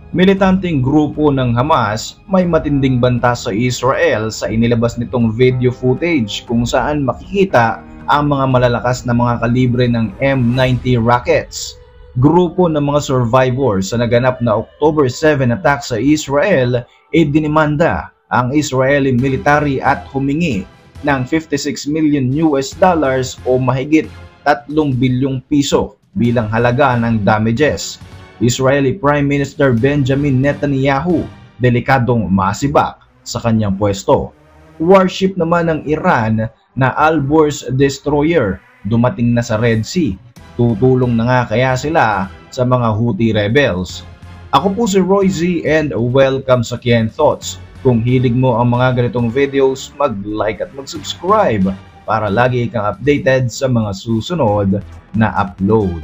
Militanteng grupo ng Hamas may matinding banta sa Israel sa inilabas nitong video footage kung saan makikita ang mga malalakas na mga kalibre ng M90 rockets. Grupo ng mga survivors sa naganap na October 7 attack sa Israel ay dinimanda ang Israeli military at humingi ng $56 million o mahigit 3 bilyong piso bilang halaga ng damages. Israeli Prime Minister Benjamin Netanyahu delikadong masibak sa kanyang pwesto. Warship naman ng Iran na Al-Borz destroyer dumating na sa Red Sea. Tutulong na nga kaya sila sa mga Houthi rebels. Ako po si Roy Z and welcome sa Ken Thoughts. Kung hilig mo ang mga ganitong videos, mag-like at mag-subscribe para lagi kang updated sa mga susunod na upload.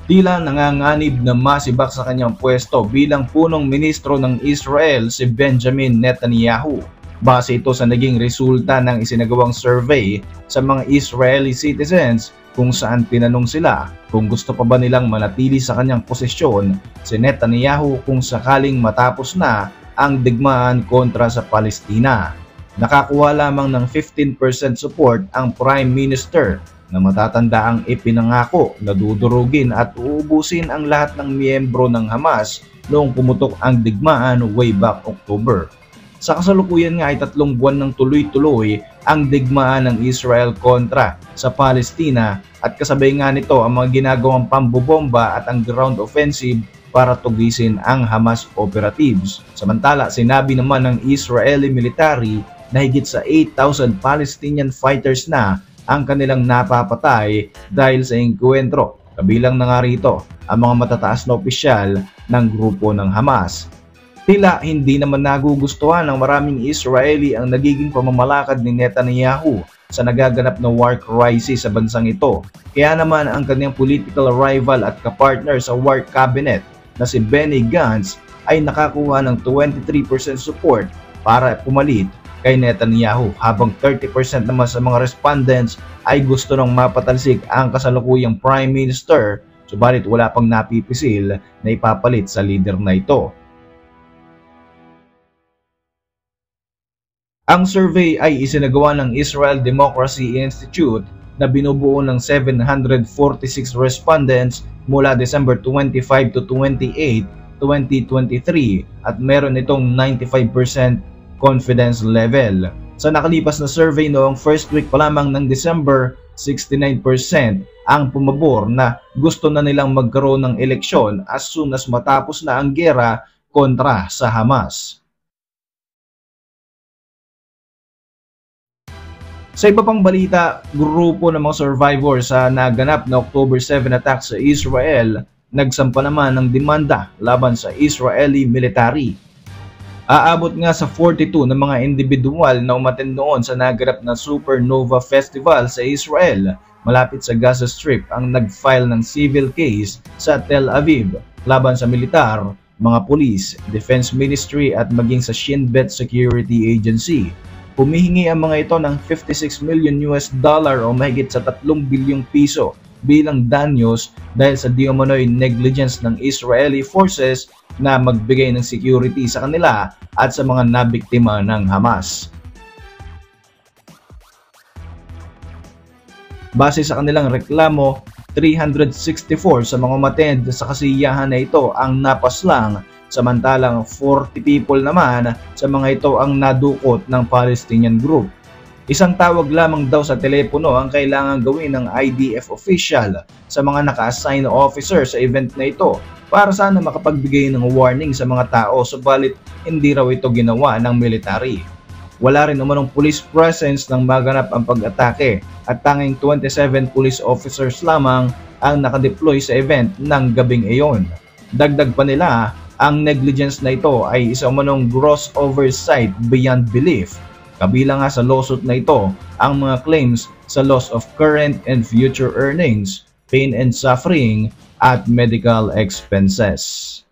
Tila nanganganib na masibak sa kanyang pwesto bilang punong ministro ng Israel si Benjamin Netanyahu. Base ito sa naging resulta ng isinagawang survey sa mga Israeli citizens kung saan tinanong sila kung gusto pa ba nilang manatili sa kanyang posisyon si Netanyahu kung sakaling matapos na ang digmaan kontra sa Palestina. Nakakuha lamang ng 15% support ang Prime Minister na matatanda ang ipinangako na dudurugin at uubusin ang lahat ng miyembro ng Hamas noong pumutok ang digmaan way back October. Sa kasalukuyan nga ay 3 buwan ng tuloy-tuloy ang digmaan ng Israel kontra sa Palestina at kasabay nga nito ang mga ginagawang pambobomba at ang ground offensive para tugisin ang Hamas operatives. Samantala, sinabi naman ng Israeli military na higit sa 8,000 Palestinian fighters na ang kanilang napapatay dahil sa engkwentro. Kabilang na nga rito ang mga matataas na opisyal ng grupo ng Hamas. Tila hindi naman nagugustuhan ng maraming Israeli ang nagiging pamamalakad ni Netanyahu sa nagaganap na war crisis sa bansang ito. Kaya naman ang kanyang political rival at kapartner sa war cabinet na si Benny Gantz ay nakakuha ng 23% support para pumalit kay Netanyahu, habang 30% naman sa mga respondents ay gusto nang mapatalsik ang kasalukuyang Prime Minister, subalit wala pang napipisil na ipapalit sa leader na ito. Ang survey ay isinagawa ng Israel Democracy Institute na binubuo ng 746 respondents mula December 25 to 28, 2023 at meron itong 95% confidence level. Sa nakalipas na survey noong first week pa lamang ng December, 69% ang pumabor na gusto na nilang magkaroon ng eleksyon as soon as matapos na ang giyera kontra sa Hamas. Sa iba pang balita, grupo ng mga survivors sa naganap na October 7 attack sa Israel nagsampa naman ng demanda laban sa Israeli military. Aabot nga sa 42 na mga individual na umattend noon sa naganap na Supernova Festival sa Israel malapit sa Gaza Strip ang nag-file ng civil case sa Tel Aviv laban sa militar, mga pulis, Defense Ministry at maging sa Shin Bet Security Agency. Humihingi ang mga ito ng $56 million o mahigit sa 3 bilyong piso bilang danyos dahil sa di umano'y negligence ng Israeli forces na magbigay ng security sa kanila at sa mga nabiktima ng Hamas. Base sa kanilang reklamo, 364 sa mga umattend sa kasiyahan na ito ang napaslang, samantalang 40 people naman sa mga ito ang nadukot ng Palestinian group. Isang tawag lamang daw sa telepono ang kailangan gawin ng IDF official sa mga naka-assign na officer sa event na ito para sana makapagbigay ng warning sa mga tao, subalit hindi raw ito ginawa ng military. Wala rin umanong police presence nang maganap ang pag-atake at tanging 27 police officers lamang ang nakadeploy sa event ng gabing iyon. Dagdag pa nila, ang negligence na ito ay isa umanong gross oversight beyond belief. Kabilang nga sa lawsuit na ito ang mga claims sa loss of current and future earnings, pain and suffering, at medical expenses.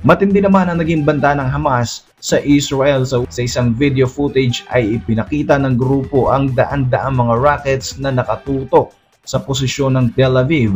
Matindi naman ang naging banta ng Hamas sa Israel. Sa isang video footage ay ipinakita ng grupo ang daan-daang mga rockets na nakatutok sa posisyon ng Tel Aviv.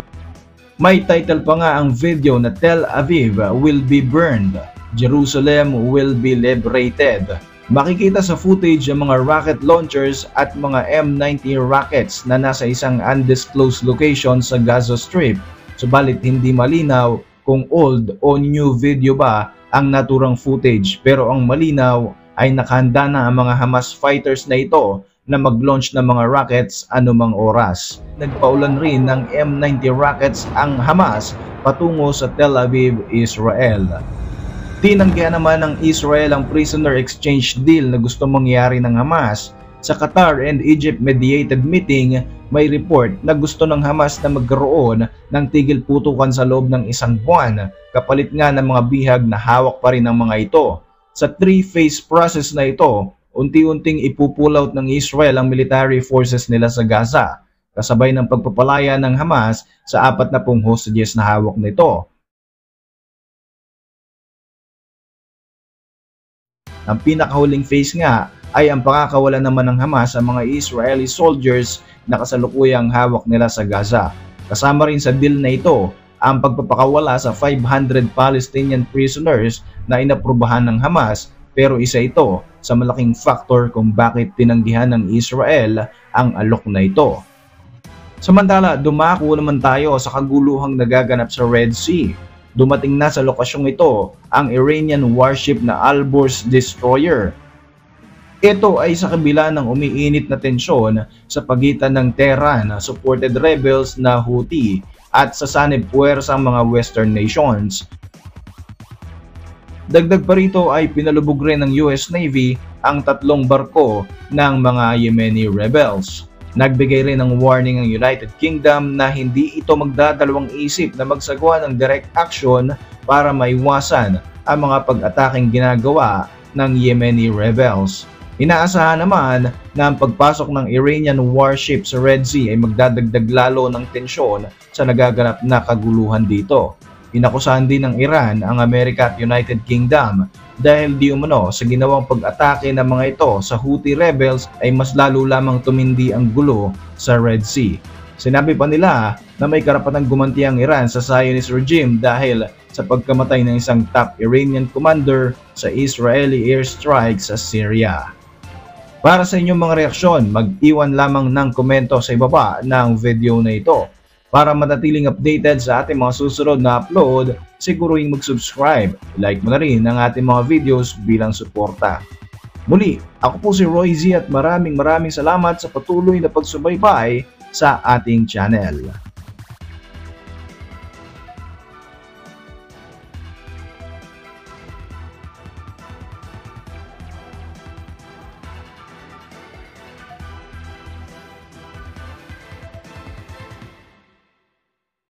May title pa nga ang video na Tel Aviv will be burned, Jerusalem will be liberated. Makikita sa footage ang mga rocket launchers at mga M90 rockets na nasa isang undisclosed location sa Gaza Strip. Subalit hindi malinaw kung old o new video ba ang naturang footage, pero ang malinaw ay nakahanda na ang mga Hamas fighters na ito na mag-launch ng mga rockets anumang oras. Nagpaulan rin ng M90 rockets ang Hamas patungo sa Tel Aviv, Israel. Tinanggihan naman ng Israel ang prisoner exchange deal na gusto mangyari ng Hamas. Sa Qatar and Egypt mediated meeting, may report na gusto ng Hamas na magkaroon ng tigil putukan sa loob ng isang buwan, kapalit nga ng mga bihag na hawak pa rin ng mga ito. Sa three-phase process na ito, unti-unting ipupull out ng Israel ang military forces nila sa Gaza, kasabay ng pagpapalaya ng Hamas sa 40 hostages na hawak nito. Ang pinakahuling phase nga ay ang pakakawalan naman ng Hamas sa mga Israeli soldiers na kasalukuyang hawak nila sa Gaza. Kasama rin sa deal na ito ang pagpapakawala sa 500 Palestinian prisoners na inaprubahan ng Hamas, pero isa ito sa malaking factor kung bakit tinanggihan ng Israel ang alok na ito. Samantala, dumako naman tayo sa kaguluhang nagaganap sa Red Sea. Dumating na sa lokasyong ito ang Iranian warship na Al-Borz destroyer. Ito ay sa kabila ng umiinit na tensyon sa pagitan ng Tehran-supported rebels na Houthi at sa sanib puwersang mga Western nations. Dagdag pa rito ay pinalubog rin ng US Navy ang 3 barko ng mga Yemeni rebels. Nagbigay rin ng warning ang United Kingdom na hindi ito magdadalawang isip na magsagawa ng direct action para maiwasan ang mga pag-ataking ginagawa ng Yemeni rebels. Inaasahan naman na ang pagpasok ng Iranian warship sa Red Sea ay magdadagdag lalo ng tensyon sa nagaganap na kaguluhan dito. Inakusahan din ng Iran ang Amerika at United Kingdom dahil di umano sa ginawang pag-atake ng mga ito sa Houthi rebels ay mas lalo lamang tumindi ang gulo sa Red Sea. Sinabi pa nila na may karapatang gumanti ang Iran sa Zionist regime dahil sa pagkamatay ng isang top Iranian commander sa Israeli airstrike sa Syria. Para sa inyong mga reaksyon, mag-iwan lamang ng komento sa ibaba ng video na ito. Para manatiling updated sa ating mga susunod na upload, siguruhin mag-subscribe. Like mo na rin ang ating mga videos bilang suporta. Muli, ako po si Roy Z at maraming salamat sa patuloy na pagsubaybay sa ating channel.